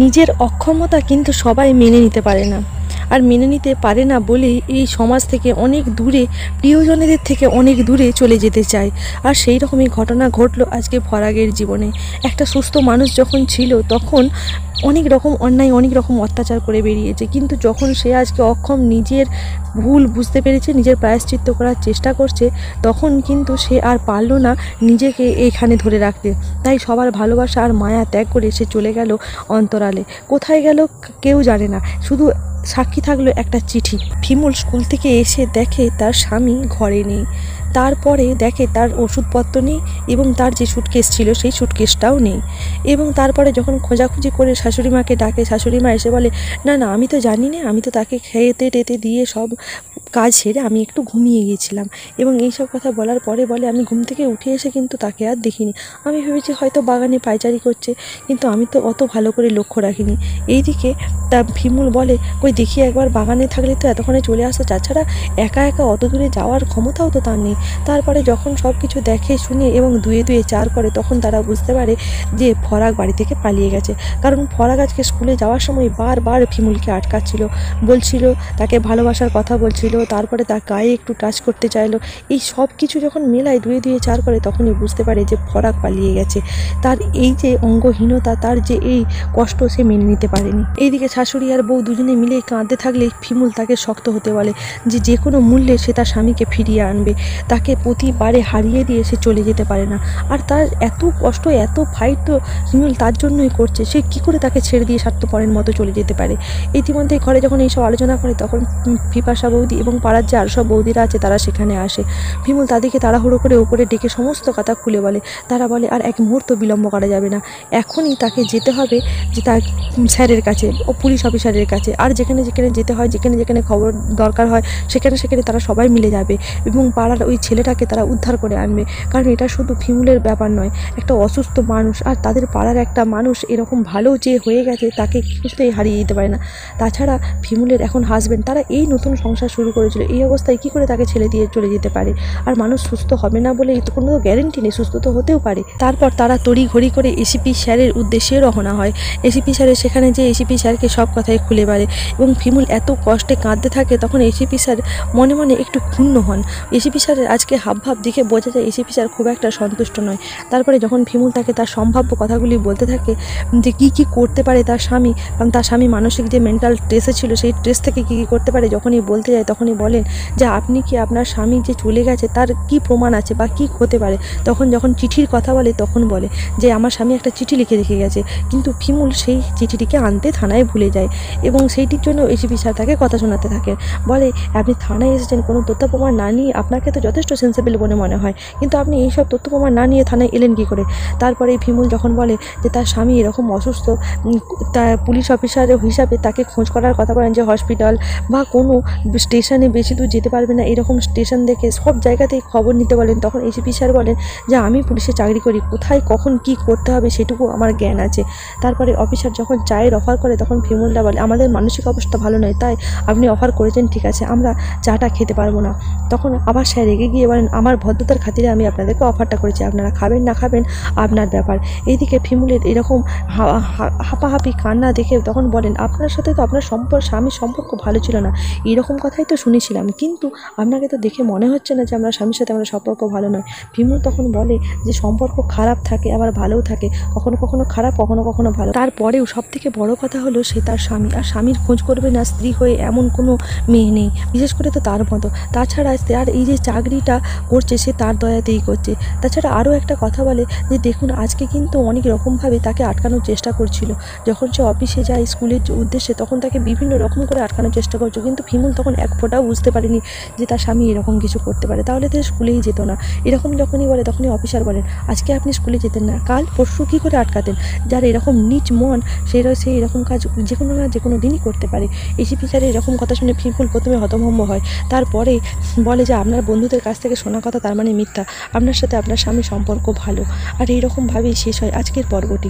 নিজের অক্ষমতা কিন্তু সবাই মেনে নিতে পারে না, আর মেনে নিতে পারে না বলেই এই সমাজ থেকে অনেক দূরে, প্রিয়জনেদের থেকে অনেক দূরে চলে যেতে চায়। আর সেই রকমই ঘটনা ঘটলো আজকে ফরাগের জীবনে। একটা সুস্থ মানুষ যখন ছিল তখন অনেক রকম অন্যায়, অনেক রকম অত্যাচার করে বেরিয়েছে, কিন্তু যখন সে আজকে অক্ষম, নিজের ভুল বুঝতে পেরেছে, নিজের প্রায়শ্চিত্ত করার চেষ্টা করছে, তখন কিন্তু সে আর পারলো না নিজেকে এইখানে ধরে রাখতে। তাই সবার ভালোবাসা আর মায়া ত্যাগ করে সে চলে গেল অন্তরালে। কোথায় গেল কেউ জানে না, শুধু সাক্ষী থাকলো একটা চিঠি। ফিমুল স্কুল থেকে এসে দেখে তার স্বামী ঘরে নেই। তারপরে দেখে তার ওষুধপত্র নেই এবং তার যে সুটকেস ছিল সেই সুটকেসটাও নেই। এবং তারপরে যখন খোঁজাখুঁজি করে শাশুড়ি মাকে ডাকে, শাশুড়ি মা এসে বলে, না না, আমি তো জানি না, আমি তো তাকে খেতে টেতে দিয়ে সব কাজ সেরে আমি একটু ঘুমিয়ে গিয়েছিলাম। এবং এইসব কথা বলার পরে বলে, আমি ঘুম থেকে উঠে এসে কিন্তু তাকে আর দেখিনি। আমি ভেবেছি হয়তো বাগানে পায়চারি করছে, কিন্তু আমি তো অত ভালো করে লক্ষ্য রাখিনি। এইদিকে তা ফিমুল বলে, কই দেখি একবার, বাগানে থাকলে তো এতক্ষণে চলে আসতো, তাছাড়া একা একা অত দূরে যাওয়ার ক্ষমতাও তো তার নেই। তারপরে যখন সব কিছু দেখে শুনে এবং দুয়ে দুয়ে চার করে, তখন তারা বুঝতে পারে যে ফরাগ বাড়ি থেকে পালিয়ে গেছে। কারণ ফরাগ আজকে স্কুলে যাওয়ার সময় বারবার ফিমুলকে আটকাচ্ছিল, বলছিল তাকে ভালোবাসার কথা বলছিল, তারপরে তার গায়ে একটু টাচ করতে চাইলো। এই সব কিছু যখন মেলায়, দুয়ে দুয়ে চার করে, তখনই বুঝতে পারে যে ফরাগ পালিয়ে গেছে। তার এই যে অঙ্গহীনতা, তার যে এই কষ্ট, সে মেনে নিতে পারেনি। এইদিকে শাশুড়ি আর বউ দুজনে মিলে কাঁদতে থাকলে ফিমুল তাকে শক্ত হতে বলে, যে কোনো মূল্যে সে তার স্বামীকে ফিরিয়ে আনবে। তাকে প্রতিবারে হারিয়ে দিয়ে সে চলে যেতে পারে না। আর তার এত কষ্ট, এত ফাইট তো ফিমুল তার জন্যই করছে। সে কি করে তাকে ছেড়ে দিয়ে স্বার্থপরের মতো চলে যেতে পারে? ইতিমধ্যে ঘরে যখন এইসব আলোচনা করে, তখন পিপাসা বৌদি এবং পাড়ার যে আরও সব বৌদিরা আছে তারা সেখানে আসে। ফিমুল তাদেরকে তাড়াহুড়ো করে উপরে ডেকে সমস্ত কথা খুলে বলে। তারা বলে, আর এক মুহূর্ত বিলম্ব করা যাবে না, এখনই তাকে যেতে হবে যে তার স্যারের কাছে, ও পুলিশ অফিসারের কাছে। আর যেখানে যেখানে যেতে হয়, যেখানে যেখানে খবর দরকার হয়, সেখানে সেখানে তারা সবাই মিলে যাবে এবং পাড়ার ওই ছেলেটাকে তারা উদ্ধার করে আনবে। কারণ এটা শুধু ফিমুলের ব্যাপার নয়, একটা অসুস্থ মানুষ, আর তাদের পাড়ার একটা মানুষ এরকম ভালো যে হয়ে গেছে, তাকে কিছুতেই হারিয়ে দিতে পারে না। তাছাড়া ফিমুলের এখন হাজব্যান্ড, তারা এই নতুন সংসার শুরু করেছিল, এই অবস্থায় কী করে তাকে ছেড়ে দিয়ে চলে যেতে পারে? আর মানুষ সুস্থ হবে না বলে তো কোনো গ্যারেন্টি নেই, সুস্থ তো হতেও পারে। তারপর তারা তড়িঘড়ি করে এসিপি স্যারের উদ্দেশ্যে রওনা হয়। এসিপি স্যারের সেখানে যে এসিপি স্যারকে সব কথাই খুলে বলে এবং ফিমুল এত কষ্টে কাঁদতে থাকে, তখন এসিপি স্যার মনে মনে একটু ক্ষুণ্ণ হন। এসিপি স্যারের আজকে হাবভাব দেখে বোঝা যায় এসিপি স্যার খুব একটা সন্তুষ্ট নয়। তারপরে যখন ফিমুল তাকে তার সম্ভাব্য কথাগুলি বলতে থাকে, যে কী কী করতে পারে তার স্বামী, কারণ তার স্বামী মানসিক যে মেন্টাল স্ট্রেসে ছিল, সেই স্ট্রেস থেকে কী কী করতে পারে, যখনই বলতে যায় তখনই বলেন যে আপনি কি আপনার স্বামী যে চলে গেছে তার কি প্রমাণ আছে বা কী হতে পারে। তখন যখন চিঠির কথা বলে, তখন বলে যে আমার স্বামী একটা চিঠি লিখে রেখে গেছে, কিন্তু ফিমুল সেই চিঠিটিকে আনতে থানায় ভুলে যায় এবং সেইটির জন্য এসিপি স্যার তাকে কথা শোনাতে থাকেন। বলে, আপনি থানায় এসেছেন কোনো তথ্য প্রমাণ না নিয়ে, আপনাকে তো যথেষ্ট সেন্সিবল বলে মনে হয়, কিন্তু আপনি এইসব তথ্য প্রমাণ না নিয়ে থানায় এলেন কী করে? তারপরে ফিমুল যখন বলে যে তার স্বামী এরকম অসুস্থ, তার পুলিশ অফিসার হিসাবে তাকে খোঁজ করার কথা বলেন, যে হসপিটাল বা কোনো স্টেশনে বেশি দূর যেতে পারবে না, এরকম স্টেশন দেখে সব জায়গাতেই খবর নিতে বলেন। তখন এসিপি স্যার বলেন যে আমি পুলিশে চাকরি করি, কোথায় কখন কি করতে হবে সেটুকু আমার জ্ঞান আছে। তারপরে অফিসার যখন চায়ের অফার করে, তখন ফিমুলটা বলে, আমাদের মানসিক অবস্থা ভালো নয়, তাই আপনি অফার করেছেন ঠিক আছে, আমরা চাটা খেতে পারবো না। তখন আবার স্যার রেগে গিয়ে বলেন, আমার ভদ্রতার খাতিরে আমি আপনাদেরকে অফারটা করেছি, আপনারা খাবেন না খাবেন আপনার ব্যাপার। এইদিকে ফিমুলের এরকম হাঁপাহাঁপি কান্না দেখে তখন বলেন, আপনার সাথে তো আপনার স্বামীর সম্পর্ক ভালো ছিল না, এরকম কথাই তো শুনেছিলাম, কিন্তু আপনাকে তো দেখে মনে হচ্ছে না যে আমরা স্বামীর সাথে আমরা সম্পর্ক ভালো নয়। ফিমুল তখন বলে যে সম্পর্ক খারাপ থাকে আবার ভালোও থাকে, কখনো কখনো খারাপ, কখনো কখনো ভালো। তারপরেও সবথেকে বড় কথা হলো সে তার স্বামী, আর স্বামীর খোঁজ করবে না স্ত্রী হয়ে এমন কোনো মেয়ে নেই, বিশেষ করে তো তার মতো। তাছাড়া তার এই যে চাকরিটা করছে সে তার দয়াতেই করছে। তাছাড়া আরও একটা কথা বলে যে দেখুন, আজকে কিন্তু অনেক রকমভাবে তাকে আটকানোর চেষ্টা করছিল, যখন সে অফিসে যায় স্কুলের উদ্দেশ্যে, তখন তাকে বিভিন্ন রকম করে আটকানোর চেষ্টা করছে, কিন্তু ফিমুল তখন এক ফোঁটাও বুঝতে পারেনি যে তার স্বামী এরকম কিছু করতে পারে, তাহলে তো স্কুলেই যেত না। এরকম যখনই বলে, তখনই অফিসার বলেন, আজকে আপনি স্কুলে যেতেন না, কাল পরশু কী করে আটকাতেন? যার এরকম নিচ মন, সে এরকম কাজ যে কোনো না যে কোনো দিনই করতে পারে। এসিপি স্যারের এরকম কথা শুনে ফিমুল প্রথমে হতভম্ব হয়, তারপরে বলে যে আপনার বন্ধুদের কাছ থেকে শোনা কথা তার মানে মিথ্যা, আপনার সাথে আপনার স্বামীর সম্পর্ক ভালো। আর এইরকমভাবেই শেষ হয় আজকের পর্বটি।